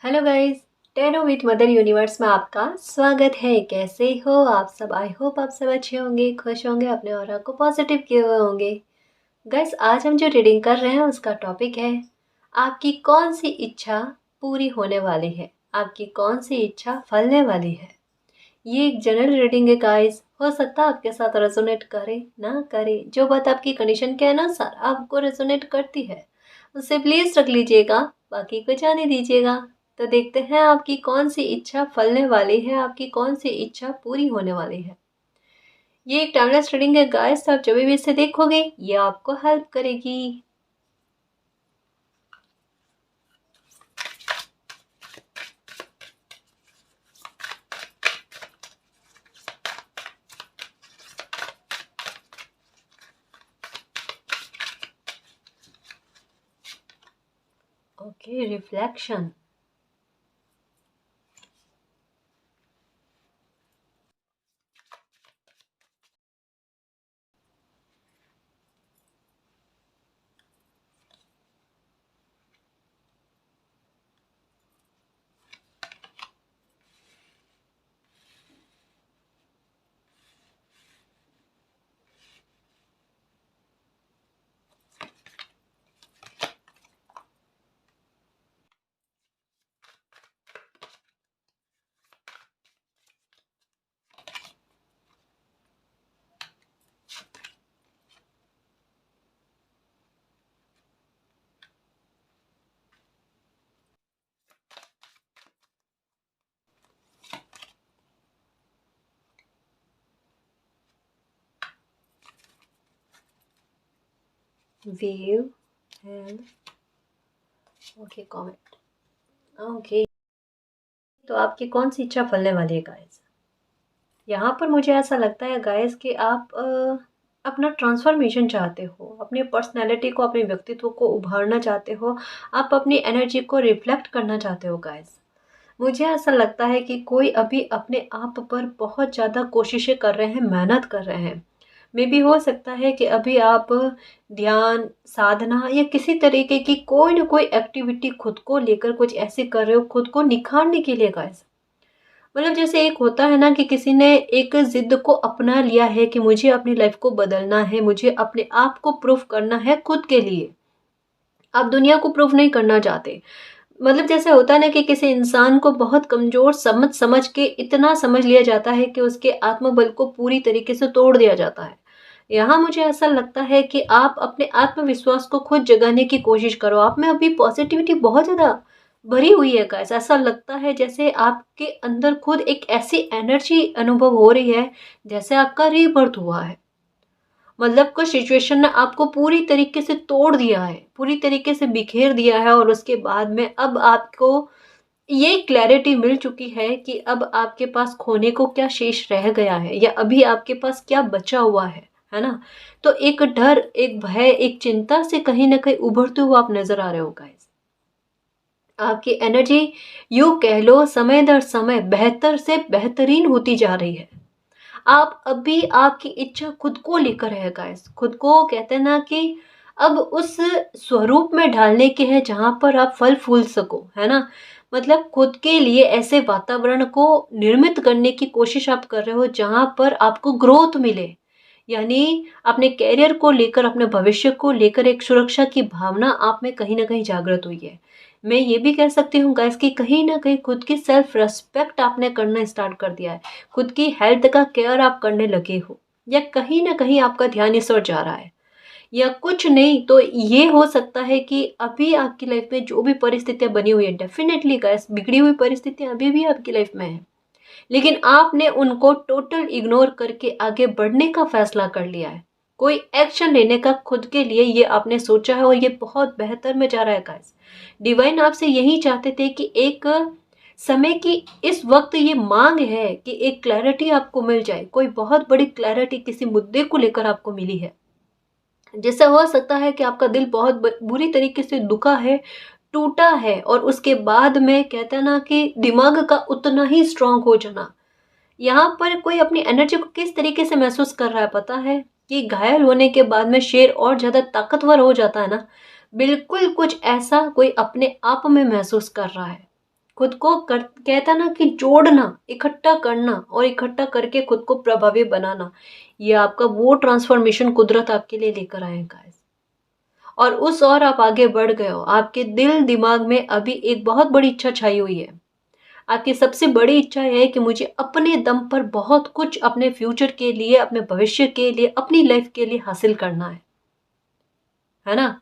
Hello guys, टेनो with mother universe में आपका स्वागत है। कैसे हो आप सब? आई होप आप सब अच्छे होंगे, खुश होंगे, अपने ऑरा को पॉजिटिव किए हुए होंगे। गाइस, आज हम जो रीडिंग कर रहे हैं उसका टॉपिक है आपकी कौन सी इच्छा पूरी होने वाली है, आपकी कौन सी इच्छा फलने वाली है। ये एक जनरल रीडिंग है गाइस, हो सकता है आपके साथ रेजोनेट करे ना करे। जो बात आपकी कंडीशन के अनुसार आपको रेजोनेट करती है उसे प्लीज रख लीजिएगा, बाकी को जाने दीजिएगा। तो देखते हैं आपकी कौन सी इच्छा फलने वाली है, आपकी कौन सी इच्छा पूरी होने वाली है। ये एक टाइमलेस रीडिंग है गाइस, आप जब भी इसे देखोगे ये आपको हेल्प करेगी। Okay, reflection. Wave and okay comment. Okay, तो आपकी कौन सी इच्छा फलने वाली है गाइस? यहाँ पर मुझे ऐसा लगता है गाइस कि आप अपना ट्रांसफॉर्मेशन चाहते हो, अपनी पर्सनैलिटी को, अपने व्यक्तित्व को उभारना चाहते हो, आप अपनी एनर्जी को रिफ्लेक्ट करना चाहते हो गाइस। मुझे ऐसा लगता है कि कोई अभी अपने आप पर बहुत ज़्यादा कोशिशें कर रहे हैं, मेहनत कर रहे हैं। मे बी हो सकता है कि अभी आप ध्यान, साधना या किसी तरीके की कोई ना कोई एक्टिविटी खुद को लेकर कुछ ऐसे कर रहे हो, खुद को निखारने के लिए गाइस। मतलब जैसे एक होता है ना कि किसी ने एक ज़िद को अपना लिया है कि मुझे अपनी लाइफ को बदलना है, मुझे अपने आप को प्रूफ करना है खुद के लिए। आप दुनिया को प्रूफ नहीं करना चाहते। मतलब जैसे होता है ना कि किसी इंसान को बहुत कमज़ोर समझ समझ के इतना समझ लिया जाता है कि उसके आत्मबल को पूरी तरीके से तोड़ दिया जाता है। यहाँ मुझे ऐसा लगता है कि आप अपने आत्मविश्वास को खुद जगाने की कोशिश करो। आप में अभी पॉजिटिविटी बहुत ज़्यादा भरी हुई है गाइस। ऐसा लगता है जैसे आपके अंदर खुद एक ऐसी एनर्जी अनुभव हो रही है जैसे आपका रीबर्थ हुआ है। मतलब कुछ सिचुएशन ने आपको पूरी तरीके से तोड़ दिया है, पूरी तरीके से बिखेर दिया है, और उसके बाद में अब आपको ये क्लैरिटी मिल चुकी है कि अब आपके पास खोने को क्या शेष रह गया है, या अभी आपके पास क्या बचा हुआ है ना? तो एक डर, एक भय, एक चिंता से कहीं न कहीं उभरते हुए आप नज़र आ रहे हो गाइस। आपकी एनर्जी यूँ कह लो समय दर समय बेहतर से बेहतरीन होती जा रही है। आप अभी आपकी इच्छा खुद को लेकर है गाइस। खुद को कहते हैं ना कि अब उस स्वरूप में ढालने के हैं जहाँ पर आप फल फूल सको, है ना? मतलब खुद के लिए ऐसे वातावरण को निर्मित करने की कोशिश आप कर रहे हो जहाँ पर आपको ग्रोथ मिले। यानी अपने करियर को लेकर, अपने भविष्य को लेकर एक सुरक्षा की भावना आप में कहीं न कहीं जागृत हुई है। मैं ये भी कह सकती हूँ गाइस कि कहीं न कहीं खुद की सेल्फ रिस्पेक्ट आपने करना स्टार्ट कर दिया है। खुद की हेल्थ का केयर आप करने लगे हो, या कहीं न कहीं आपका ध्यान इस ओर जा रहा है, या कुछ नहीं तो ये हो सकता है कि अभी आपकी लाइफ में जो भी परिस्थितियाँ बनी हुई है, डेफ़िनेटली गाइस बिगड़ी हुई परिस्थितियाँ अभी भी आपकी लाइफ में हैं। लेकिन आपने उनको टोटल इग्नोर करके आगे बढ़ने का फैसला कर लिया है। कोई एक्शन लेने का खुद के लिए ये आपने सोचा है, और ये बहुत बेहतर में जा रहा है गाइस। डिवाइन आपसे यही चाहते थे कि एक समय की इस वक्त ये मांग है कि एक क्लैरिटी आपको मिल जाए, कोई बहुत बड़ी क्लैरिटी किसी मुद्दे को लेकर आपको मिली है। जैसा हो सकता है कि आपका दिल बहुत बुरी तरीके से दुखा है, टूटा है, और उसके बाद में कहते हैं ना कि दिमाग का उतना ही स्ट्रांग हो जाना। यहाँ पर कोई अपनी एनर्जी को किस तरीके से महसूस कर रहा है पता है? कि घायल होने के बाद में शेर और ज़्यादा ताकतवर हो जाता है ना, बिल्कुल कुछ ऐसा कोई अपने आप में महसूस कर रहा है। खुद को कहता ना कि जोड़ना, इकट्ठा करना और इकट्ठा करके खुद को प्रभावी बनाना, ये आपका वो ट्रांसफॉर्मेशन कुदरत आपके लिए लेकर आएगा। और उस और आप आगे बढ़ गए हो, आपके दिल दिमाग में अभी एक बहुत बड़ी इच्छा छाई हुई है। आपकी सबसे बड़ी इच्छा यह है कि मुझे अपने दम पर बहुत कुछ अपने फ्यूचर के लिए, अपने भविष्य के लिए, अपनी लाइफ के लिए हासिल करना है ना।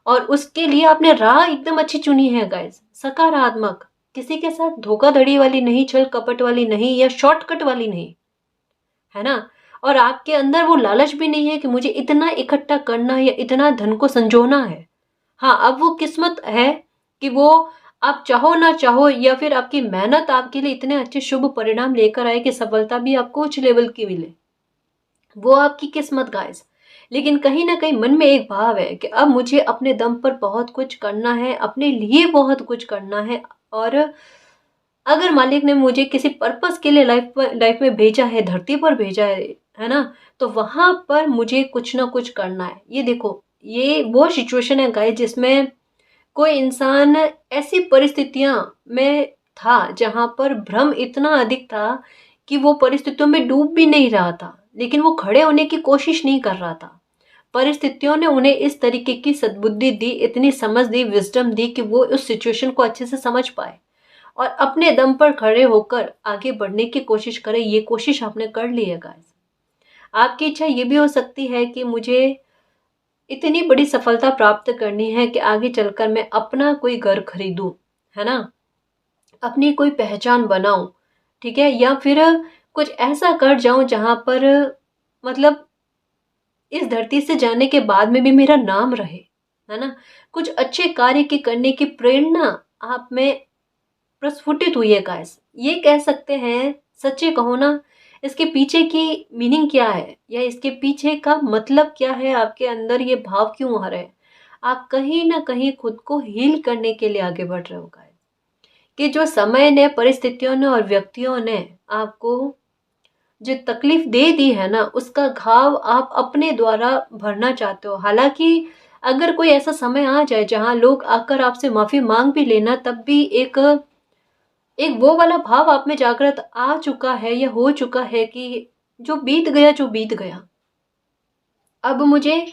और उसके लिए आपने राह एकदम अच्छी चुनी है गाइस, सकारात्मक, किसी के साथ धोखाधड़ी वाली नहीं, छल कपट वाली नहीं, या शॉर्टकट वाली नहीं, है ना। और आपके अंदर वो लालच भी नहीं है कि मुझे इतना इकट्ठा करना है या इतना धन को संजोना है। हाँ, अब वो किस्मत है कि वो आप चाहो ना चाहो, या फिर आपकी मेहनत आपके लिए इतने अच्छे शुभ परिणाम लेकर आए कि सफलता भी आपको उच्च लेवल की मिले, वो आपकी किस्मत गाइस। लेकिन कहीं ना कहीं मन में एक भाव है कि अब मुझे अपने दम पर बहुत कुछ करना है, अपने लिए बहुत कुछ करना है। और अगर मालिक ने मुझे किसी पर्पस के लिए लाइफ में भेजा है, धरती पर भेजा है ना, तो वहां पर मुझे कुछ ना कुछ करना है। ये देखो, ये वो सिचुएशन है गाइस जिसमें कोई इंसान ऐसी परिस्थितियां में था जहां पर भ्रम इतना अधिक था कि वो परिस्थितियों में डूब भी नहीं रहा था, लेकिन वो खड़े होने की कोशिश नहीं कर रहा था। परिस्थितियों ने उन्हें इस तरीके की सद्बुद्धि दी, इतनी समझ दी, विजडम दी कि वो उस सिचुएशन को अच्छे से समझ पाए और अपने दम पर खड़े होकर आगे बढ़ने की कोशिश करें। ये कोशिश आपने कर ली है गाइस। आपकी इच्छा ये भी हो सकती है कि मुझे इतनी बड़ी सफलता प्राप्त करनी है कि आगे चलकर मैं अपना कोई घर खरीदूं, है ना, अपनी कोई पहचान बनाऊं, ठीक है, या फिर कुछ ऐसा कर जाऊं जहां पर मतलब इस धरती से जाने के बाद में भी मेरा नाम रहे, है ना। कुछ अच्छे कार्य की करने की प्रेरणा आप में प्रस्फुटित हुई है गाइस। ये कह सकते हैं, सच्चे कहो ना, इसके पीछे की मीनिंग क्या है या इसके पीछे का मतलब क्या है, आपके अंदर ये भाव क्यों आ रहे हैं। आप कहीं ना कहीं खुद को हील करने के लिए आगे बढ़ रहे हो गाइस, कि जो समय ने, परिस्थितियों ने और व्यक्तियों ने आपको जो तकलीफ दे दी है ना, उसका घाव आप अपने द्वारा भरना चाहते हो। हालांकि अगर कोई ऐसा समय आ जाए जहां लोग आकर आपसे माफी मांग भी लेना, तब भी एक एक वो वाला भाव आप में जागृत आ चुका है या हो चुका है कि जो बीत गया, जो बीत गया, अब मुझे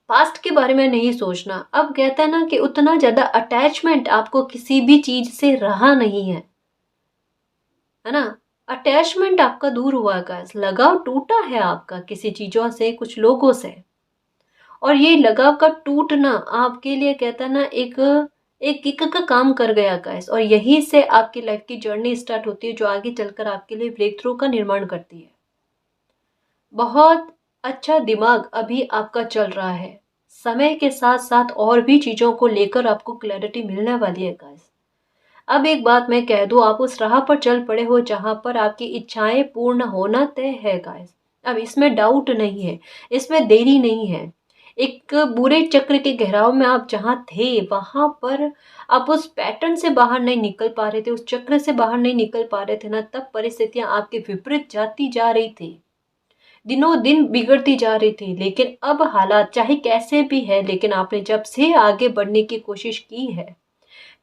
पास्ट के बारे में नहीं सोचना। अब कहता है ना कि उतना ज्यादा अटैचमेंट आपको किसी भी चीज से रहा नहीं है ना। अटैचमेंट आपका दूर हुआ का, लगाव टूटा है आपका किसी चीजों से, कुछ लोगों से। और ये लगाव का टूटना आपके लिए कहता है ना एक एक किक का काम कर गया गाइस। और यहीं से आपकी लाइफ की जर्नी स्टार्ट होती है, जो आगे चलकर आपके लिए ब्रेक थ्रू का निर्माण करती है। बहुत अच्छा दिमाग अभी आपका चल रहा है, समय के साथ साथ और भी चीजों को लेकर आपको क्लैरिटी मिलने वाली है गाइस। अब एक बात मैं कह दूं, आप उस राह पर चल पड़े हो जहां पर आपकी इच्छाएं पूर्ण होना तय है गाइस। अब इसमें डाउट नहीं है, इसमें देरी नहीं है। एक बुरे चक्र के गहराव में आप जहां थे, वहां पर आप उस पैटर्न से बाहर नहीं निकल पा रहे थे, उस चक्र से बाहर नहीं निकल पा रहे थे ना, तब परिस्थितियां आपके विपरीत जाती जा रही थी, दिनों दिन बिगड़ती जा रही थी। लेकिन अब हालात चाहे कैसे भी है, लेकिन आपने जब से आगे बढ़ने की कोशिश की है,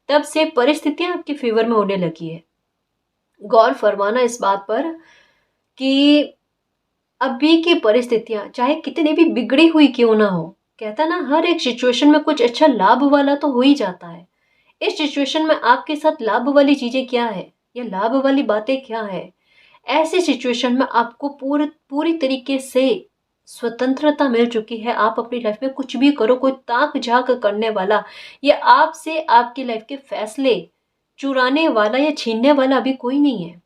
तब से परिस्थितियां आपके फेवर में होने लगी है। गौर फरमाना इस बात पर कि अभी की परिस्थितियां चाहे कितनी भी बिगड़ी हुई क्यों ना हो, कहता ना हर एक सिचुएशन में कुछ अच्छा लाभ वाला तो हो ही जाता है। इस सिचुएशन में आपके साथ लाभ वाली चीजें क्या है या लाभ वाली बातें क्या है, ऐसी सिचुएशन में आपको पूरी तरीके से स्वतंत्रता मिल चुकी है। आप अपनी लाइफ में कुछ भी करो, कोई ताक झाक करने वाला या आपसे आपकी लाइफ के फैसले चुराने वाला या छीनने वाला अभी कोई नहीं है।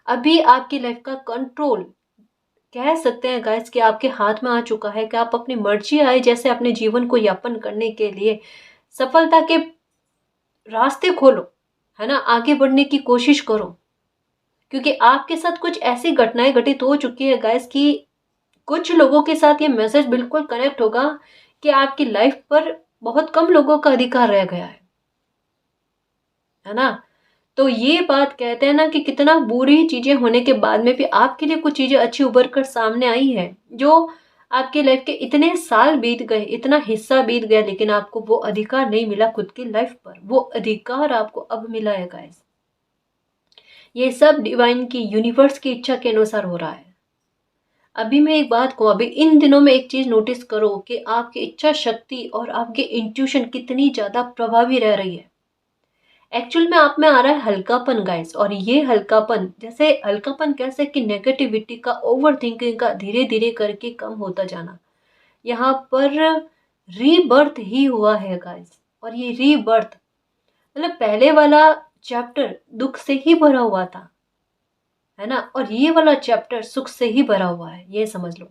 अभी आपकी लाइफ का कंट्रोल कह सकते हैं गाइस कि आपके हाथ में आ चुका है, कि आप अपनी मर्जी आए जैसे अपने जीवन को यापन करने के लिए सफलता के रास्ते खोलो, है ना, आगे बढ़ने की कोशिश करो। क्योंकि आपके साथ कुछ ऐसी घटनाएं घटित हो चुकी है गाइस कि कुछ लोगों के साथ ये मैसेज बिल्कुल कनेक्ट होगा कि आपकी लाइफ पर बहुत कम लोगों का अधिकार रह गया है ना। तो ये बात कहते हैं ना कि कितना बुरी चीजें होने के बाद में भी आपके लिए कुछ चीजें अच्छी उभर कर सामने आई है, जो आपके लाइफ के इतने साल बीत गए, इतना हिस्सा बीत गया, लेकिन आपको वो अधिकार नहीं मिला खुद की लाइफ पर। वो अधिकार आपको अब मिला है गाइस। ये सब डिवाइन की, यूनिवर्स की इच्छा के अनुसार हो रहा है। अभी मैं एक बात कहूँ, अभी इन दिनों में एक चीज़ नोटिस करो कि आपकी इच्छा शक्ति और आपकी इंट्यूशन कितनी ज़्यादा प्रभावी रह रही है। एक्चुअल में आप में आ रहा है हल्कापन गाइस, और ये हल्कापन, जैसे हल्कापन कैसे कि नेगेटिविटी का, ओवर थिंकिंग का धीरे धीरे करके कम होता जाना। यहाँ पर रीबर्थ ही हुआ है गाइस, और ये रीबर्थ मतलब पहले वाला चैप्टर दुख से ही भरा हुआ था, है ना, और ये वाला चैप्टर सुख से ही भरा हुआ है, ये समझ लो।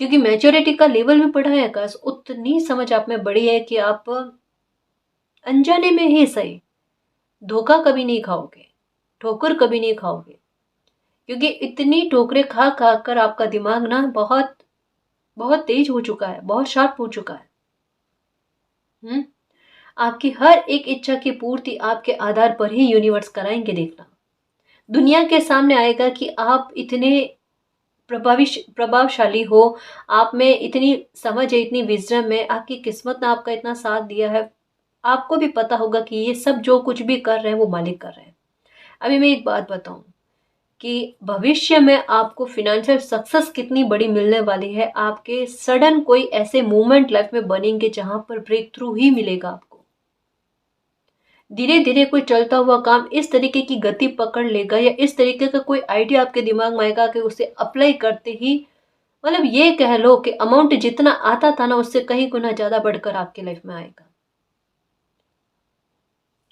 क्योंकि मैच्योरिटी का लेवल भी बढ़ा है गाइस, उतनी समझ आप में बढ़ी है कि आप अनजाने में ही सही धोखा कभी नहीं खाओगे, ठोकर कभी नहीं खाओगे। क्योंकि इतनी ठोकरें खा खा कर आपका दिमाग ना बहुत बहुत तेज हो चुका है, बहुत शार्प हो चुका है। आपकी हर एक इच्छा की पूर्ति आपके आधार पर ही यूनिवर्स कराएंगे, देखना। दुनिया के सामने आएगा कि आप इतने प्रभावशाली हो, आप में इतनी समझ है, इतनी विजडम है, आपकी किस्मत ने आपका इतना साथ दिया है। आपको भी पता होगा कि ये सब जो कुछ भी कर रहे हैं वो मालिक कर रहे हैं। अभी मैं एक बात बताऊं कि भविष्य में आपको फिनेंशियल सक्सेस कितनी बड़ी मिलने वाली है। आपके सडन कोई ऐसे मूवमेंट लाइफ में बनेंगे जहां पर ब्रेक थ्रू ही मिलेगा आपको। धीरे धीरे कोई चलता हुआ काम इस तरीके की गति पकड़ लेगा, या इस तरीके का कोई आइडिया आपके दिमाग में आएगा कि उसे अप्लाई करते ही, मतलब ये कह लो कि अमाउंट जितना आता था ना उससे कहीं गुना ज्यादा बढ़कर आपकी लाइफ में आएगा।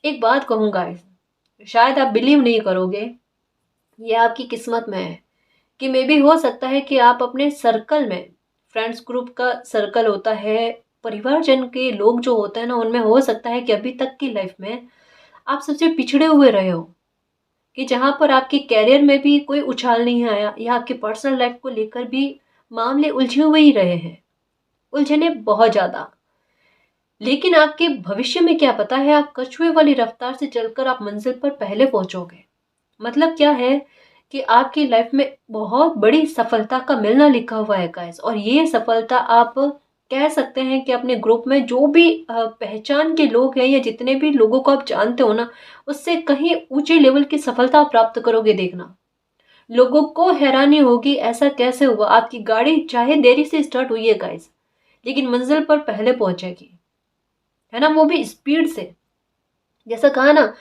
एक बात कहूंगा, शायद आप बिलीव नहीं करोगे, ये आपकी किस्मत में है कि मे भी हो सकता है कि आप अपने सर्कल में, फ्रेंड्स ग्रुप का सर्कल होता है, परिवारजन के लोग जो होते हैं ना, उनमें हो सकता है कि अभी तक की लाइफ में आप सबसे पिछड़े हुए रहे हो, कि जहां पर आपके कैरियर में भी कोई उछाल नहीं आया, या आपके पर्सनल लाइफ को लेकर भी मामले उलझे हुए ही रहे हैं, उलझने बहुत ज्यादा। लेकिन आपके भविष्य में क्या पता है, आप कछुए वाली रफ्तार से चलकर आप मंजिल पर पहले पहुंचोगे। मतलब क्या है कि आपकी लाइफ में बहुत बड़ी सफलता का मिलना लिखा हुआ है गाइस, और ये सफलता आप कह सकते हैं कि अपने ग्रुप में जो भी पहचान के लोग हैं, या जितने भी लोगों को आप जानते हो ना, उससे कहीं ऊंचे लेवल की सफलता प्राप्त करोगे, देखना। लोगों को हैरानी होगी ऐसा कैसे हुआ, आपकी गाड़ी चाहे देरी से स्टार्ट हुई है गाइस, लेकिन मंजिल पर पहले पहुंचेगी, है ना, वो भी स्पीड से। जैसा कहा ना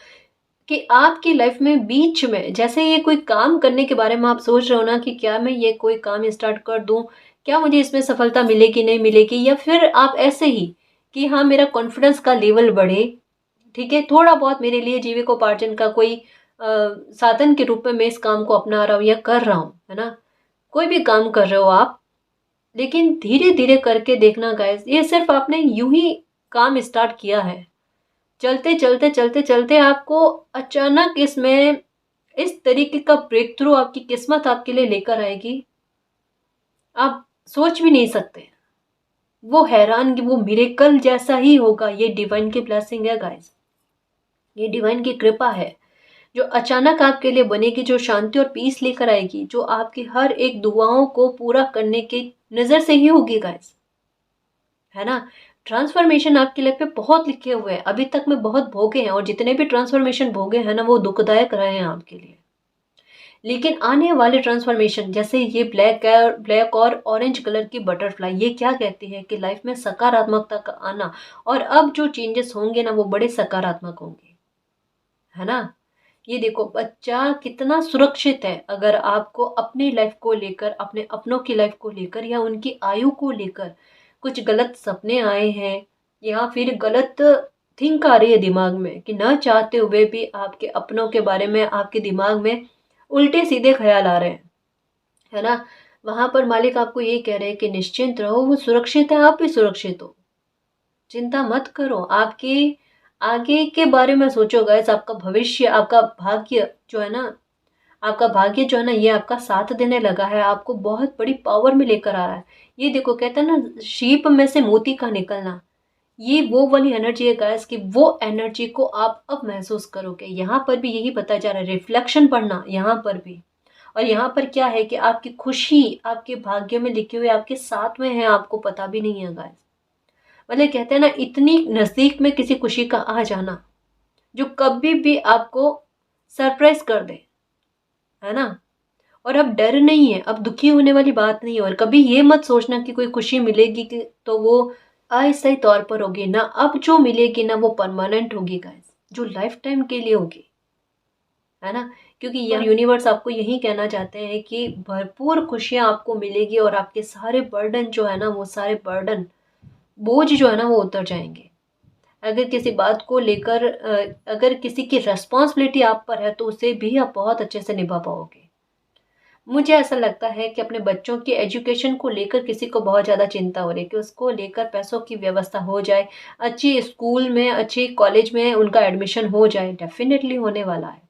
कि आपकी लाइफ में बीच में जैसे ये कोई काम करने के बारे में आप सोच रहे हो ना कि क्या मैं ये कोई काम स्टार्ट कर दूं, क्या मुझे इसमें सफलता मिलेगी नहीं मिलेगी, या फिर आप ऐसे ही कि हाँ मेरा कॉन्फिडेंस का लेवल बढ़े, ठीक है, थोड़ा बहुत मेरे लिए जीविकोपार्जन का कोई साधन के रूप में मैं इस काम को अपना रहा हूँ या कर रहा हूँ, है ना, कोई भी काम कर रहे हो आप, लेकिन धीरे धीरे करके देखना गाइस, ये सिर्फ आपने यूं ही काम स्टार्ट किया है, चलते चलते चलते चलते आपको अचानक इसमें इस तरीके का ब्रेक थ्रू आपकी किस्मत आपके लिए लेकर आएगी, आप सोच भी नहीं सकते। वो हैरान कि वो मिरेकल जैसा ही होगा। ये डिवाइन की ब्लेसिंग है गाइस, ये डिवाइन की कृपा है जो अचानक आपके लिए बनेगी, जो शांति और पीस लेकर आएगी, जो आपकी हर एक दुआओं को पूरा करने की नजर से ही होगी गाइस, है ना। ट्रांसफॉर्मेशन आपकी लाइफ पे बहुत लिखे हुए हैं, अभी तक में बहुत भोगे हैं, और जितने भी ट्रांसफॉर्मेशन भोगे हैं ना वो दुखदायक रहे हैं आपके लिए। लेकिन आने वाले ट्रांसफॉर्मेशन, जैसे ये ब्लैक और ऑरेंज कलर की बटरफ्लाई, ये क्या कहती है कि लाइफ में सकारात्मकता का आना, और अब जो चेंजेस होंगे ना वो बड़े सकारात्मक होंगे, है ना। ये देखो बच्चा कितना सुरक्षित है, अगर आपको अपनी लाइफ को लेकर, अपने अपनों की लाइफ को लेकर, या उनकी आयु को लेकर कुछ गलत सपने आए हैं, या फिर गलत थिंक आ रही है दिमाग में कि न चाहते हुए भी आपके अपनों के बारे में आपके दिमाग में उल्टे सीधे ख्याल आ रहे हैं, है ना, वहां पर मालिक आपको ये कह रहे हैं कि निश्चिंत रहो, वो सुरक्षित है, आप भी सुरक्षित हो, चिंता मत करो। आपके आगे के बारे में सोचो गाइस, आपका भविष्य, आपका भाग्य जो है ना, आपका भाग्य जो है ना, ये आपका साथ देने लगा है, आपको बहुत बड़ी पावर में लेकर आ रहा है। ये देखो कहते हैं ना, शीप में से मोती का निकलना, ये वो वाली एनर्जी है गाइस कि वो एनर्जी को आप अब महसूस करोगे। यहाँ पर भी यही बताया जा रहा है, रिफ्लेक्शन पढ़ना यहाँ पर भी। और यहाँ पर क्या है कि आपकी खुशी आपके भाग्य में लिखे हुए आपके साथ में है, आपको पता भी नहीं है गाइस। मतलब कहते हैं ना, इतनी नजदीक में किसी खुशी का आ जाना जो कभी भी आपको सरप्राइज कर दे, है ना। और अब डर नहीं है, अब दुखी होने वाली बात नहीं है, और कभी ये मत सोचना कि कोई खुशी मिलेगी कि तो वो अस्थायी तौर पर होगी ना। अब जो मिलेगी ना वो परमानेंट होगी गाइस, जो लाइफ टाइम के लिए होगी, है ना। क्योंकि यह यूनिवर्स आपको यही कहना चाहते हैं कि भरपूर खुशियां आपको मिलेगी और आपके सारे बर्डन जो है ना, वो सारे बर्डन, बोझ जो है ना, वो उतर जाएंगे। अगर किसी बात को लेकर अगर किसी की रेस्पॉन्सिबिलिटी आप पर है तो उसे भी आप बहुत अच्छे से निभा पाओगे। मुझे ऐसा लगता है कि अपने बच्चों की एजुकेशन को लेकर किसी को बहुत ज़्यादा चिंता हो रही है कि उसको लेकर पैसों की व्यवस्था हो जाए, अच्छी स्कूल में, अच्छी कॉलेज में उनका एडमिशन हो जाए। डेफिनेटली होने वाला है।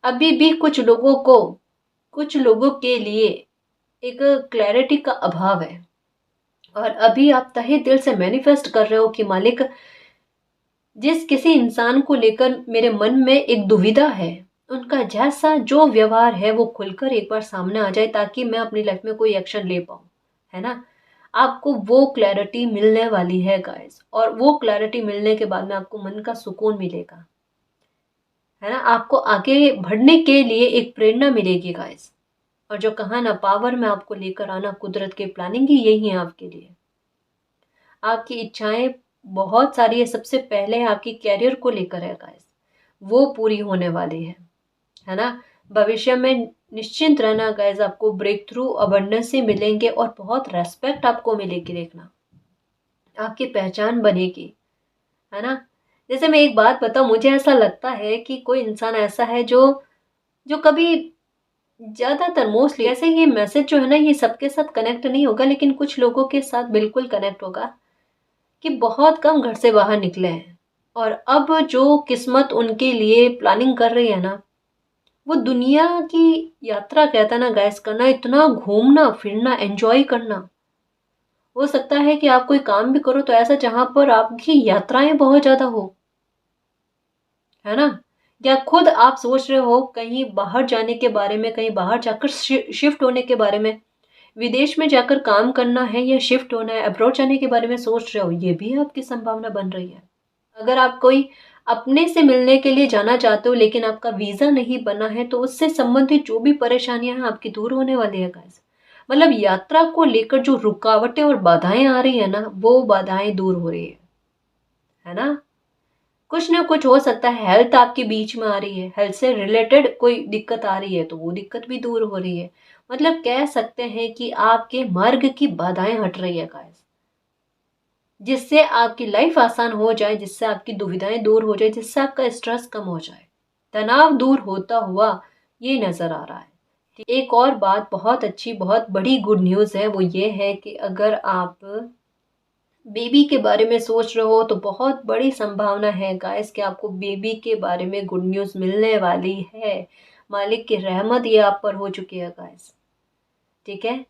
अभी भी कुछ लोगों के लिए एक क्लैरिटी का अभाव है, और अभी आप तहे दिल से मैनिफेस्ट कर रहे हो कि मालिक, जिस किसी इंसान को लेकर मेरे मन में एक दुविधा है, उनका जैसा जो व्यवहार है वो खुलकर एक बार सामने आ जाए ताकि मैं अपनी लाइफ में कोई एक्शन ले पाऊँ, है ना। आपको वो क्लैरिटी मिलने वाली है गाइस, और वो क्लैरिटी मिलने के बाद में आपको मन का सुकून मिलेगा, है ना। आपको आगे बढ़ने के लिए एक प्रेरणा मिलेगी गाइस। और जो कहा ना, पावर में आपको लेकर आना, कुदरत की प्लानिंग ही यही है आपके लिए। आपकी इच्छाएं बहुत सारी है, सबसे पहले आपकी कैरियर को लेकर है गाइस, वो पूरी होने वाली है ना। भविष्य में निश्चिंत रहना गाइस, आपको ब्रेक थ्रू अबंडेंस से मिलेंगे और बहुत रेस्पेक्ट आपको मिलेगी। देखना, आपकी पहचान बनेगी, है ना। जैसे मैं एक बात बताऊं, मुझे ऐसा लगता है कि कोई इंसान ऐसा है जो जो कभी, ज्यादातर मोस्टली ऐसे, ये मैसेज जो है ना, ये सबके साथ कनेक्ट नहीं होगा, लेकिन कुछ लोगों के साथ बिल्कुल कनेक्ट होगा कि बहुत कम घर से बाहर निकले हैं, और अब जो किस्मत उनके लिए प्लानिंग कर रही है ना, वो दुनिया की यात्रा, कहता ना गैस करना, इतना घूमना फिरना, एंजॉय करना। हो सकता है कि आप कोई काम भी करो तो ऐसा जहां पर आपकी यात्राएं बहुत ज्यादा हो, है ना। या खुद आप सोच रहे हो कहीं बाहर जाने के बारे में, कहीं बाहर जाकर शिफ्ट होने के बारे में, विदेश में जाकर काम करना है या शिफ्ट होना है, अब्रॉड जाने के बारे में सोच रहे हो, ये भी आपकी संभावना बन रही है। अगर आप कोई अपने से मिलने के लिए जाना चाहते हो लेकिन आपका वीजा नहीं बना है, तो उससे संबंधित जो भी परेशानियां हैं आपकी दूर होने वाली है गाइस। मतलब यात्रा को लेकर जो रुकावटें और बाधाएं आ रही है ना, वो बाधाएं दूर हो रही है ना। कुछ ना कुछ हो सकता है, हेल्थ आपके बीच में आ रही है, हेल्थ से रिलेटेड कोई दिक्कत आ रही है तो वो दिक्कत भी दूर हो रही है। मतलब कह सकते हैं कि आपके मार्ग की बाधाएं हट रही है गाइस, जिससे आपकी लाइफ आसान हो जाए, जिससे आपकी दुविधाएं दूर हो जाए, जिससे आपका स्ट्रेस कम हो जाए, तनाव दूर होता हुआ ये नजर आ रहा है। एक और बात, बहुत अच्छी, बहुत बड़ी गुड न्यूज़ है, वो ये है कि अगर आप बेबी के बारे में सोच रहे हो तो बहुत बड़ी संभावना है गाइस कि आपको बेबी के बारे में गुड न्यूज़ मिलने वाली है। मालिक की रहमत ये आप पर हो चुकी है गाइस, ठीक है।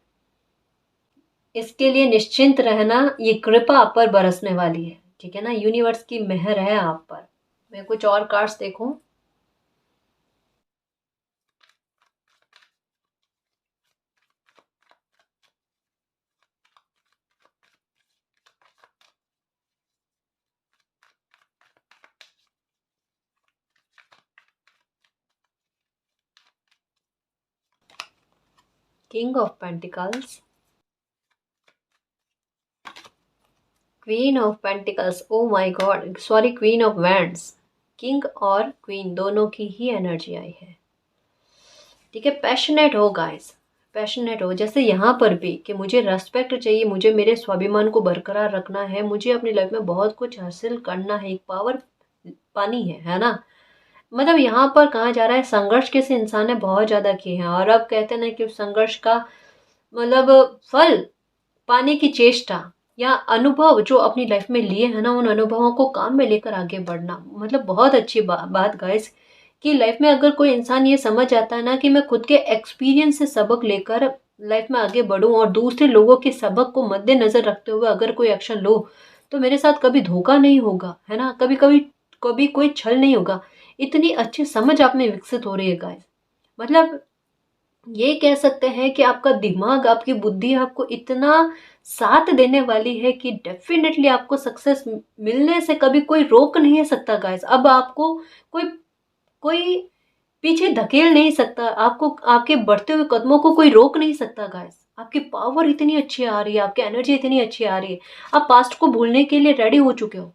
इसके लिए निश्चिंत रहना, ये कृपा आप पर बरसने वाली है, ठीक है ना। यूनिवर्स की मेहर है आप पर। मैं कुछ और कार्ड्स देखूं। King of pentacles, queen of pentacles, oh my God, sorry, queen of wands. King और क्वीन दोनों की ही एनर्जी आई है, ठीक है। पैशनेट हो गाइस, पैशनेट हो, जैसे यहाँ पर भी कि मुझे रेस्पेक्ट चाहिए, मुझे मेरे स्वाभिमान को बरकरार रखना है, मुझे अपनी लाइफ में बहुत कुछ हासिल करना है, एक पावर पानी है ना। मतलब यहाँ पर कहा जा रहा है संघर्ष किसी इंसान ने बहुत ज्यादा किए हैं, और अब कहते हैं ना कि उस संघर्ष का मतलब फल पाने की चेष्टा या अनुभव जो अपनी लाइफ में लिए हैं ना, उन अनुभवों को काम में लेकर आगे बढ़ना, मतलब बहुत अच्छी बात गाइस, कि लाइफ में अगर कोई इंसान ये समझ जाता है ना कि मैं खुद के एक्सपीरियंस से सबक लेकर लाइफ में आगे बढ़ूं और दूसरे लोगों के सबक को मद्देनजर रखते हुए अगर कोई एक्शन लो, तो मेरे साथ कभी धोखा नहीं होगा, है ना। कभी कभी कभी कोई छल नहीं होगा। इतनी अच्छी समझ आप में विकसित हो रही है गाइस। मतलब ये कह सकते हैं कि आपका दिमाग, आपकी बुद्धि आपको इतना साथ देने वाली है कि डेफिनेटली आपको सक्सेस मिलने से कभी कोई रोक नहीं सकता गाइस। अब आपको कोई कोई पीछे धकेल नहीं सकता आपको, आपके बढ़ते हुए कदमों को कोई रोक नहीं सकता गाइस। आपकी पावर इतनी अच्छी आ रही है, आपकी एनर्जी इतनी अच्छी आ रही है, आप पास्ट को भूलने के लिए रेडी हो चुके हो।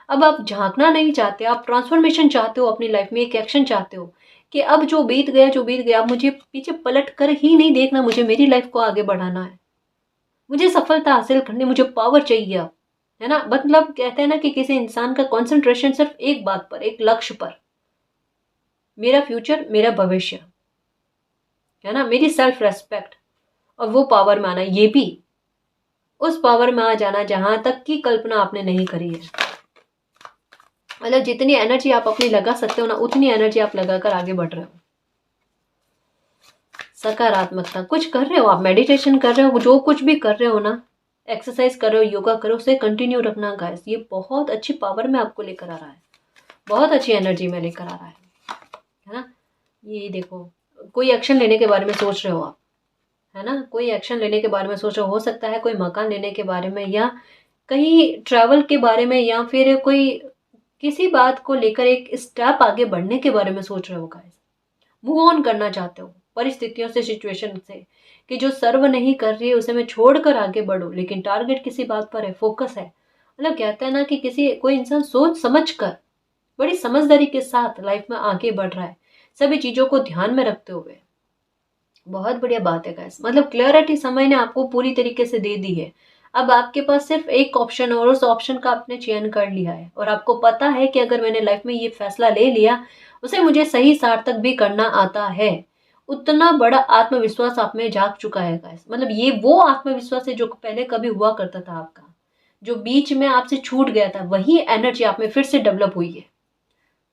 अब आप झांकना नहीं चाहते, आप ट्रांसफॉर्मेशन चाहते हो अपनी लाइफ में, एक एक्शन चाहते हो कि अब जो बीत गया जो बीत गया, अब मुझे पीछे पलट कर ही नहीं देखना, मुझे मेरी लाइफ को आगे बढ़ाना है, मुझे सफलता हासिल करनी, मुझे पावर चाहिए अब, है ना। मतलब कहते हैं ना कि किसी इंसान का कंसंट्रेशन सिर्फ एक बात पर, एक लक्ष्य पर, मेरा फ्यूचर, मेरा भविष्य, है ना, मेरी सेल्फ रेस्पेक्ट, और वो पावर में आना, ये भी उस पावर में आ जाना जहां तक की कल्पना आपने नहीं करी है। मतलब जितनी एनर्जी आप अपनी लगा सकते हो ना, उतनी एनर्जी आप लगाकर आगे बढ़ रहे हो। सकारात्मकता, कुछ कर रहे हो आप, मेडिटेशन कर रहे हो, जो कुछ भी कर रहे हो ना, एक्सरसाइज कर रहे हो, योगा करो, उसे कंटिन्यू रखना गाइस। ये बहुत अच्छी पावर में आपको लेकर आ रहा है, बहुत अच्छी एनर्जी में लेकर आ रहा है ना। ये देखो, कोई एक्शन लेने के बारे में सोच रहे हो आप, है ना, कोई एक्शन लेने के बारे में सोच रहे हो सकता है कोई मकान लेने के बारे में, या कहीं ट्रैवल के बारे में, या फिर कोई किसी बात को लेकर एक स्टेप आगे बढ़ने के बारे में सोच रहे हो गाइस। मूव ऑन करना चाहते हो परिस्थितियों से, सिचुएशन से, कि जो सर्व नहीं कर रही है उसे मैं छोड़कर आगे बढ़ूं, लेकिन टारगेट किसी बात पर है, फोकस है। मतलब कहते हैं ना कि किसी कोई इंसान सोच समझ कर, बड़ी समझदारी के साथ लाइफ में आगे बढ़ रहा है, सभी चीजों को ध्यान में रखते हुए। बहुत बढ़िया बात है गाइस। मतलब क्लियरिटी समय ने आपको पूरी तरीके से दे दी है। अब आपके पास सिर्फ एक ऑप्शन है और उस ऑप्शन का आपने चयन कर लिया है, और आपको पता है कि अगर मैंने लाइफ में ये फैसला ले लिया, उसे मुझे सही सार्थक भी करना आता है। उतना बड़ा आत्मविश्वास आप में जाग चुका है गाइस। मतलब ये वो आत्मविश्वास है जो पहले कभी हुआ करता था आपका, जो बीच में आपसे छूट गया था, वही एनर्जी आप में फिर से डेवलप हुई है।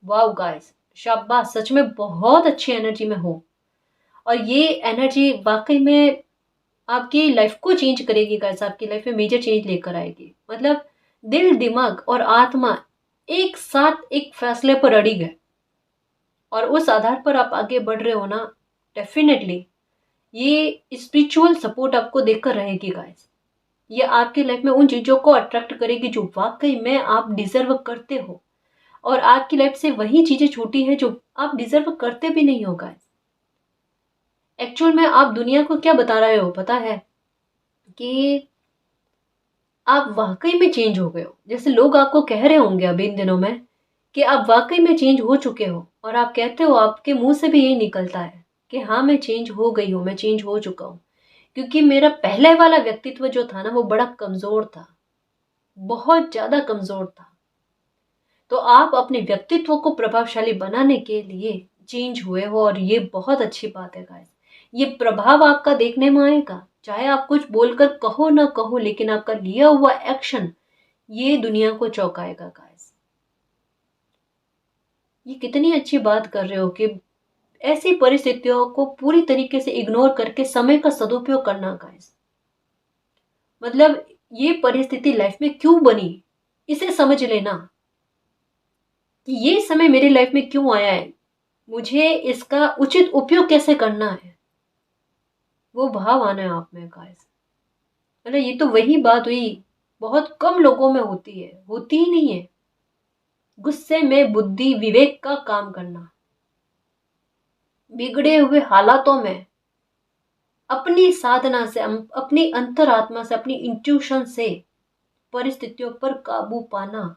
वाओ गाइस, शाबाश, सच में बहुत अच्छी एनर्जी में हो, और ये एनर्जी वाकई में आपकी लाइफ को चेंज करेगी गाइस, आपकी लाइफ में मेजर चेंज लेकर आएगी। मतलब दिल, दिमाग और आत्मा एक साथ एक फैसले पर अड़ी गए, और उस आधार पर आप आगे बढ़ रहे हो ना, डेफिनेटली ये स्पिरिचुअल सपोर्ट आपको देकर रहेगी गाइस। ये आपकी लाइफ में उन चीजों को अट्रैक्ट करेगी जो वाकई में आप डिजर्व करते हो, और आपकी लाइफ से वही चीजें छूटी है जो आप डिजर्व करते भी नहीं हो गाइस। एक्चुअल में आप दुनिया को क्या बता रहे हो पता है, कि आप वाकई में चेंज हो गए हो। जैसे लोग आपको कह रहे होंगे अभी इन दिनों में कि आप वाकई में चेंज हो चुके हो, और आप कहते हो, आपके मुंह से भी यही निकलता है कि हाँ मैं चेंज हो गई हूँ, मैं चेंज हो चुका हूँ। क्योंकि मेरा पहले वाला व्यक्तित्व जो था ना, वो बड़ा कमजोर था, बहुत ज्यादा कमजोर था। तो आप अपने व्यक्तित्व को प्रभावशाली बनाने के लिए चेंज हुए हो, और ये बहुत अच्छी बात है गाइस। ये प्रभाव आपका देखने में आएगा, चाहे आप कुछ बोलकर कहो ना कहो, लेकिन आपका लिया हुआ एक्शन ये दुनिया को चौंकाएगा गाइस। ये कितनी अच्छी बात कर रहे हो कि ऐसी परिस्थितियों को पूरी तरीके से इग्नोर करके समय का सदुपयोग करना गाइस। मतलब ये परिस्थिति लाइफ में क्यों बनी, इसे समझ लेना कि ये समय मेरी लाइफ में क्यों आया है, मुझे इसका उचित उपयोग कैसे करना है, वो भाव आना है आप में गाइस। मतलब ये तो वही बात हुई, बहुत कम लोगों में होती है, होती ही नहीं है। गुस्से में बुद्धि विवेक का काम करना, बिगड़े हुए हालातों में अपनी साधना से, अपनी अंतरात्मा से, अपनी इंट्यूशन से परिस्थितियों पर काबू पाना।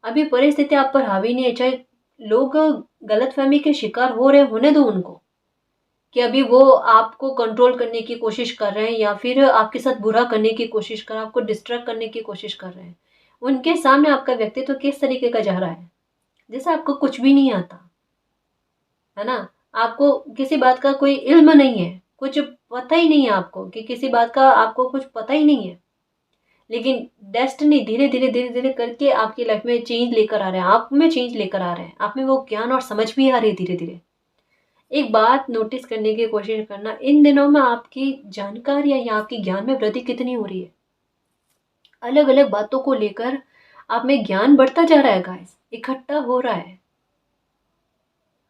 अभी परिस्थिति आप पर हावी नहीं है, चाहे लोग गलतफहमी के शिकार हो रहे, होने दो उनको, कि अभी वो आपको कंट्रोल करने की कोशिश कर रहे हैं, या फिर आपके साथ बुरा करने की कोशिश कर रहे हैं, आपको डिस्ट्रैक्ट करने की कोशिश कर रहे हैं। उनके सामने आपका व्यक्तित्व किस तरीके का जा रहा है, जैसे आपको कुछ भी नहीं आता, है ना। आपको किसी बात का कोई इल्म नहीं है, कुछ पता ही नहीं है आपको, कि किसी बात का आपको कुछ पता ही नहीं है। लेकिन डेस्टिनी धीरे धीरे धीरे धीरे करके आपकी लाइफ में चेंज लेकर आ रहे हैं, आप में चेंज लेकर आ रहे हैं, आप में वो ज्ञान और समझ भी आ रही है धीरे धीरे। एक बात नोटिस करने की कोशिश करना, इन दिनों में आपकी जानकारी या आपकी ज्ञान में वृद्धि कितनी हो रही है। अलग अलग बातों को लेकर आप में ज्ञान बढ़ता जा रहा है गाइस, इकट्ठा हो रहा है।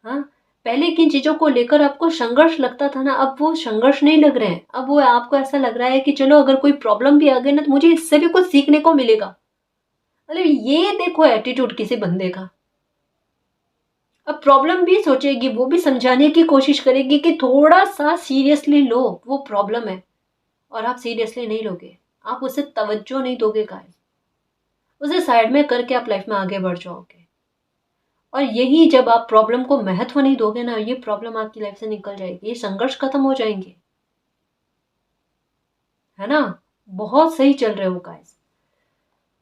हाँ, पहले किन चीजों को लेकर आपको संघर्ष लगता था ना, अब वो संघर्ष नहीं लग रहे हैं। अब वो आपको ऐसा लग रहा है कि चलो अगर कोई प्रॉब्लम भी आ गई ना, तो मुझे इससे भी कुछ सीखने को मिलेगा। मतलब ये देखो एटीट्यूड किसी बंदे का, अब प्रॉब्लम भी सोचेगी, वो भी समझाने की कोशिश करेगी कि थोड़ा सा सीरियसली लो, वो प्रॉब्लम है और आप सीरियसली नहीं लोगे, आप उसे तवज्जो नहीं दोगे गाइस, उसे साइड में करके आप लाइफ में आगे बढ़ जाओगे। और यही जब आप प्रॉब्लम को महत्व नहीं दोगे ना, ये प्रॉब्लम आपकी लाइफ से निकल जाएगी, ये संघर्ष खत्म हो जाएंगे, है ना। बहुत सही चल रहे हो गाइस,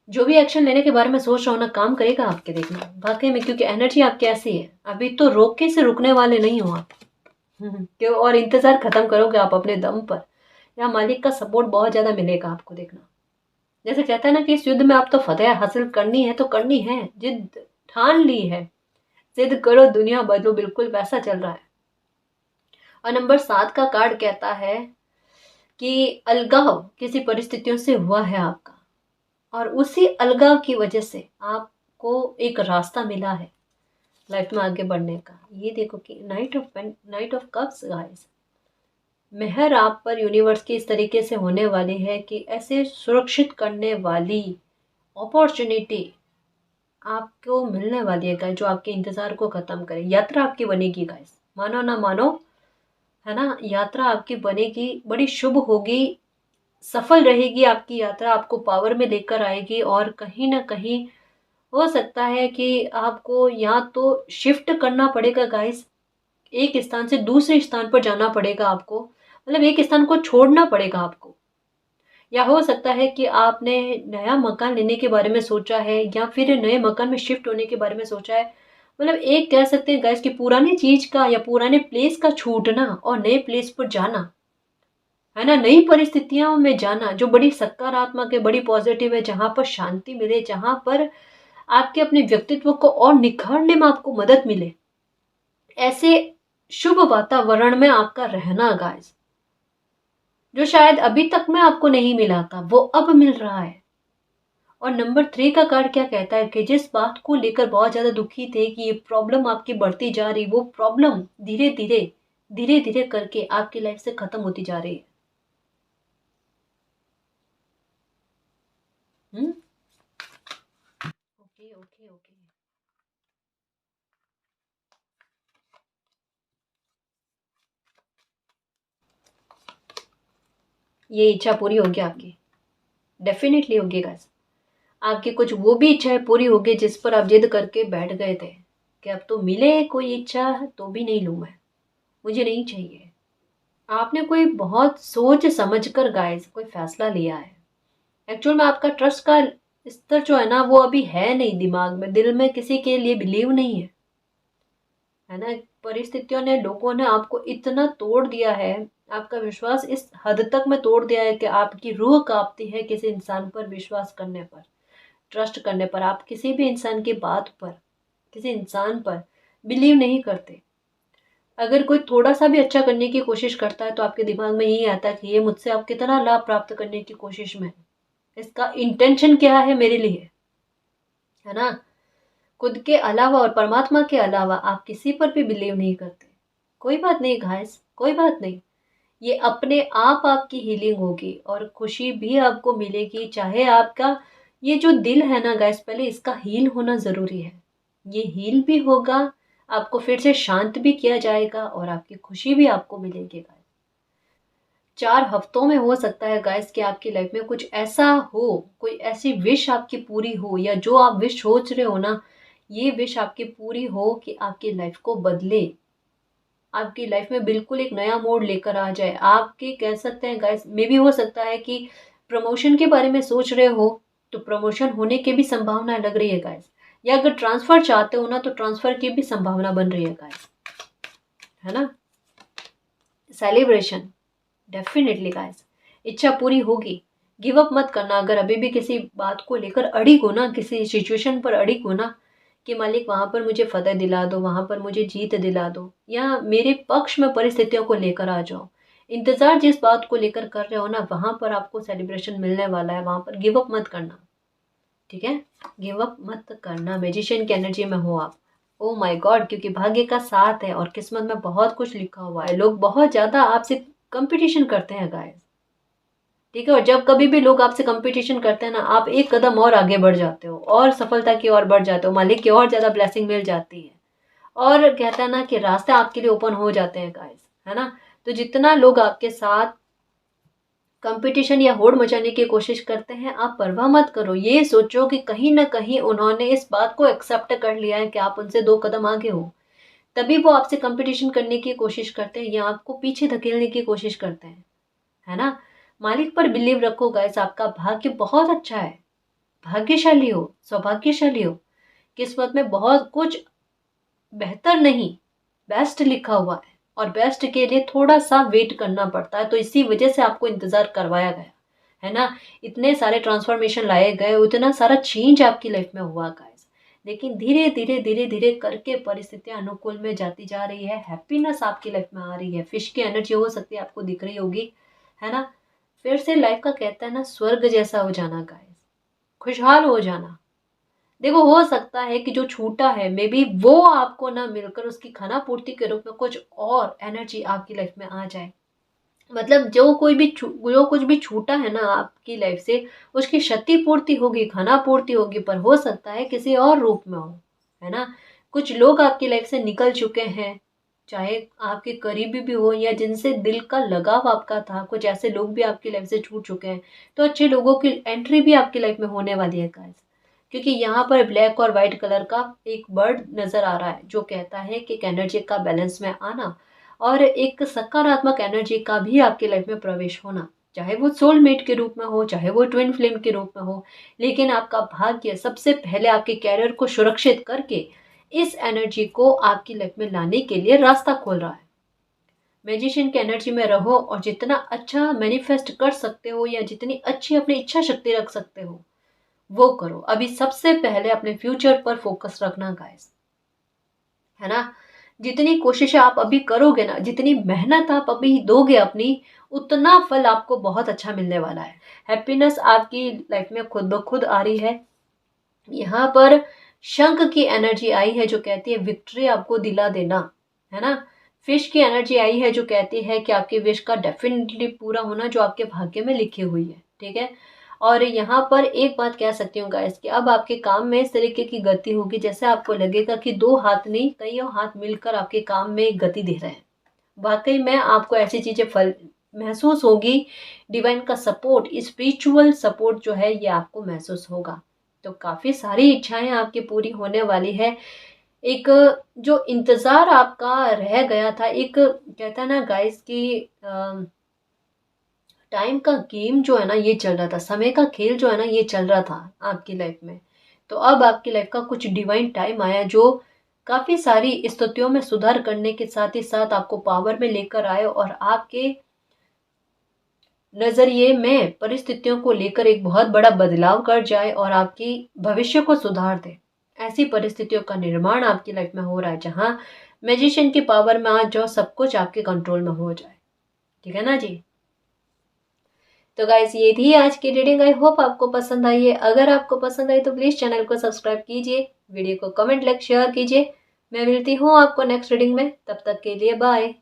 जो भी एक्शन लेने के बारे में सोच रहा हो ना, काम करेगा आपके, देखना वाकई में, क्योंकि एनर्जी आपकी ऐसी है, अभी तो रोके से रुकने वाले नहीं हो आप। क्यों, और इंतजार खत्म करोगे आप अपने दम पर, या मालिक का सपोर्ट बहुत ज्यादा मिलेगा आपको, देखना। जैसे कहता है ना कि इस युद्ध में आप तो फतेह हासिल करनी है तो करनी है, जिद ठान ली है, जिद करो दुनिया बदलो, बिल्कुल वैसा चल रहा है। और नंबर 7 का कार्ड कहता है कि अलगाव किसी परिस्थितियों से हुआ है आपका, और उसी अलगाव की वजह से आपको एक रास्ता मिला है लाइफ में आगे बढ़ने का। ये देखो कि नाइट ऑफ कप्स गाइस, मेहर आप पर यूनिवर्स की इस तरीके से होने वाली है कि ऐसे सुरक्षित करने वाली अपॉर्चुनिटी आपको मिलने वाली है गाइस, जो आपके इंतजार को खत्म करे। यात्रा आपकी बनेगी गाइस, मानो ना मानो, है ना, यात्रा आपकी बनेगी, बड़ी शुभ होगी, सफल रहेगी आपकी यात्रा, आपको पावर में लेकर आएगी। और कहीं ना कहीं हो सकता है कि आपको या तो शिफ्ट करना पड़ेगा गाइस, एक स्थान से दूसरे स्थान पर जाना पड़ेगा आपको, मतलब एक स्थान को छोड़ना पड़ेगा आपको, या हो सकता है कि आपने नया मकान लेने के बारे में सोचा है, या फिर नए मकान में शिफ्ट होने के बारे में सोचा है। मतलब एक कह सकते हैं गाइस कि पुरानी चीज का या पुराने प्लेस का छूटना और नए प्लेस पर जाना, है ना, नई परिस्थितियों में जाना जो बड़ी सकारात्मक है, बड़ी पॉजिटिव है, जहां पर शांति मिले, जहां पर आपके अपने व्यक्तित्व को और निखारने में आपको मदद मिले, ऐसे शुभ वातावरण में आपका रहना गाइस, जो शायद अभी तक में आपको नहीं मिला था, वो अब मिल रहा है। और नंबर 3 का कार्ड क्या कहता है कि जिस बात को लेकर बहुत ज्यादा दुखी थे कि ये प्रॉब्लम आपकी बढ़ती जा रही, वो प्रॉब्लम धीरे धीरे करके आपकी लाइफ से खत्म होती जा रही है। ओके ओके ओके, ये इच्छा पूरी होगी आपकी, डेफिनेटली होगी गाइस। आपकी कुछ वो भी इच्छाएं पूरी होगी जिस पर आप जिद करके बैठ गए थे कि अब तो मिले कोई इच्छा तो भी नहीं लूं मैं, मुझे नहीं चाहिए। आपने कोई बहुत सोच समझ कर गाइस कोई फैसला लिया है। एक्चुअल में आपका ट्रस्ट का स्तर जो है ना, वो अभी है नहीं, दिमाग में, दिल में किसी के लिए बिलीव नहीं है ना। परिस्थितियों ने, लोगों ने आपको इतना तोड़ दिया है, आपका विश्वास इस हद तक में तोड़ दिया है कि आपकी रूह कांपती है किसी इंसान पर विश्वास करने पर, ट्रस्ट करने पर। आप किसी भी इंसान की बात पर, किसी इंसान पर बिलीव नहीं करते। अगर कोई थोड़ा सा भी अच्छा करने की कोशिश करता है तो आपके दिमाग में यही आता है कि ये मुझसे आप कितना लाभ प्राप्त करने की कोशिश में है, इसका इंटेंशन क्या है मेरे लिए, है ना। खुद के अलावा और परमात्मा के अलावा आप किसी पर भी बिलीव नहीं करते। कोई बात नहीं गाइस, कोई बात नहीं, ये अपने आप आपकी हीलिंग होगी और खुशी भी आपको मिलेगी। चाहे आपका ये जो दिल है ना गाइस, पहले इसका हील होना जरूरी है, ये हील भी होगा, आपको फिर से शांत भी किया जाएगा और आपकी खुशी भी आपको मिलेगी गाइस। 4 हफ्तों में हो सकता है गाइस कि आपकी लाइफ में कुछ ऐसा हो, कोई ऐसी विश आपकी पूरी हो, या जो आप विश सोच रहे हो ना, ये विश आपकी पूरी हो कि आपकी लाइफ को बदले, आपकी लाइफ में बिल्कुल एक नया मोड़ लेकर आ जाए। आपके कह सकते हैं गाइस, मे भी हो सकता है कि प्रमोशन के बारे में सोच रहे हो तो प्रमोशन होने की भी संभावना लग रही है गाइस, या अगर ट्रांसफर चाहते हो ना तो ट्रांसफर की भी संभावना बन रही है गाइस, है ना। सेलिब्रेशन डेफिनेटली गाइस, इच्छा पूरी होगी। गिव अप मत करना, अगर अभी भी किसी बात को लेकर अड़िग हो ना, किसी सिचुएशन पर अड़िग हो ना, कि मालिक वहां पर मुझे फतेह दिला दो, वहां पर मुझे जीत दिला दो, या मेरे पक्ष में परिस्थितियों को लेकर आ जाओ। इंतजार जिस बात को लेकर कर रहे हो ना, वहां पर आपको सेलिब्रेशन मिलने वाला है, वहां पर गिव अप मत करना, ठीक है। गिव अप मत करना, मैजिशियन की एनर्जी में हो आप। ओ माय गॉड, क्योंकि भाग्य का साथ है और किस्मत में बहुत कुछ लिखा हुआ है। लोग बहुत ज्यादा आपसे कंपटीशन करते हैं गाइस, ठीक है। और जब कभी भी लोग आपसे कंपटीशन करते हैं ना, आप एक कदम और आगे बढ़ जाते हो और सफलता की ओर बढ़ जाते हो, मालिक की और ज्यादा ब्लेसिंग मिल जाती है। और कहता है ना कि रास्ते आपके लिए ओपन हो जाते हैं गाइस, है ना। तो जितना लोग आपके साथ कंपटीशन या होड़ मचाने की कोशिश करते हैं, आप परवाह मत करो। ये सोचो कि कहीं ना कहीं उन्होंने इस बात को एक्सेप्ट कर लिया है कि आप उनसे 2 कदम आगे हो, तभी वो आपसे कंपटीशन करने की कोशिश करते हैं या आपको पीछे धकेलने की कोशिश करते हैं, है ना। मालिक पर बिलीव रखो गाइस, आपका भाग्य बहुत अच्छा है। भाग्यशाली हो, सौभाग्यशाली हो। किस्मत में बहुत कुछ बेहतर नहीं, बेस्ट लिखा हुआ है और बेस्ट के लिए थोड़ा सा वेट करना पड़ता है। तो इसी वजह से आपको इंतजार करवाया गया, है ना। इतने सारे ट्रांसफॉर्मेशन लाए गए, उतना सारा चेंज आपकी लाइफ में हुआ गाइस। लेकिन धीरे धीरे धीरे धीरे करके परिस्थितियां अनुकूल में जाती जा रही है, हैप्पीनेस आपकी लाइफ में आ रही है। फिश की एनर्जी हो सकती है आपको दिख रही होगी, है ना। फिर से लाइफ का कहता है ना, स्वर्ग जैसा हो जाना गाइस, खुशहाल हो जाना। देखो, हो सकता है कि जो छूटा है मे बी वो आपको ना मिलकर उसकी खाना पूर्ति के रूप में कुछ और एनर्जी आपकी लाइफ में आ जाए। मतलब जो कुछ भी छूटा है ना आपकी लाइफ से, उसकी क्षति पूर्ति होगी, खाना पूर्ति होगी, पर हो सकता है किसी और रूप में हो, है ना। कुछ लोग आपकी लाइफ से निकल चुके हैं, चाहे आपके करीबी भी हो या जिनसे दिल का लगाव आपका था, कुछ ऐसे लोग भी आपकी लाइफ से छूट चुके हैं। तो अच्छे लोगों की एंट्री भी आपकी लाइफ में होने वाली है गाइस, क्योंकि यहाँ पर ब्लैक और वाइट कलर का एक बर्ड नजर आ रहा है जो कहता है कि एक एनर्जी का बैलेंस में आना और एक सकारात्मक एनर्जी का भी आपकी लाइफ में प्रवेश होना, चाहे वो सोलमेट के रूप में हो, चाहे वो ट्विन फ्लेम के रूप में हो। लेकिन आपका भाग्य सबसे पहले आपके कैरियर को सुरक्षित करके इस एनर्जी को आपकी लाइफ में लाने के लिए रास्ता खोल रहा है। मैजिशियन की एनर्जी में रहो और जितना अच्छा मैनिफेस्ट कर सकते हो या जितनी अच्छी अपनी इच्छा शक्ति रख सकते हो वो करो। अभी सबसे पहले अपने फ्यूचर पर फोकस रखना गाइस, है ना। जितनी कोशिशें आप अभी करोगे ना, जितनी मेहनत आप अभी दोगे अपनी, उतना फल आपको बहुत अच्छा मिलने वाला है। हैप्पीनेस आपकी लाइफ में खुद ब खुद आ रही है। यहाँ पर शंख की एनर्जी आई है जो कहती है विक्ट्री आपको दिला देना, है ना। फिश की एनर्जी आई है जो कहती है कि आपकी विश का डेफिनेटली पूरा होना जो आपके भाग्य में लिखी हुई है, ठीक है। और यहाँ पर एक बात कह सकती हूँ गाइस कि अब आपके काम में इस तरीके की गति होगी जैसे आपको लगेगा कि 2 हाथ नहीं, कईयों हाथ मिलकर आपके काम में एक गति दे रहे हैं। वाकई में आपको ऐसी चीजें फल महसूस होगी। डिवाइन का सपोर्ट, स्पिरिचुअल सपोर्ट जो है ये आपको महसूस होगा। तो काफी सारी इच्छाएं आपकी पूरी होने वाली है। एक जो इंतजार आपका रह गया था, एक कहता है ना गाइस कि टाइम का गेम जो है ना ये चल रहा था, समय का खेल जो है ना ये चल रहा था आपकी लाइफ में। तो अब आपकी लाइफ का कुछ डिवाइन टाइम आया जो काफी सारी स्थितियों में सुधार करने के साथ ही साथ आपको पावर में लेकर आए और आपके नजरिए में परिस्थितियों को लेकर एक बहुत बड़ा बदलाव कर जाए और आपकी भविष्य को सुधार दे। ऐसी परिस्थितियों का निर्माण आपकी लाइफ में हो रहा है जहां मैजिशियन की पावर में आज जो सब कुछ आपके कंट्रोल में हो जाए, ठीक है ना जी। तो गाइस ये थी आज की रीडिंग, आई होप आपको पसंद आई है। अगर आपको पसंद आई तो प्लीज चैनल को सब्सक्राइब कीजिए, वीडियो को कमेंट लाइक शेयर कीजिए। मैं मिलती हूँ आपको नेक्स्ट रीडिंग में, तब तक के लिए बाय।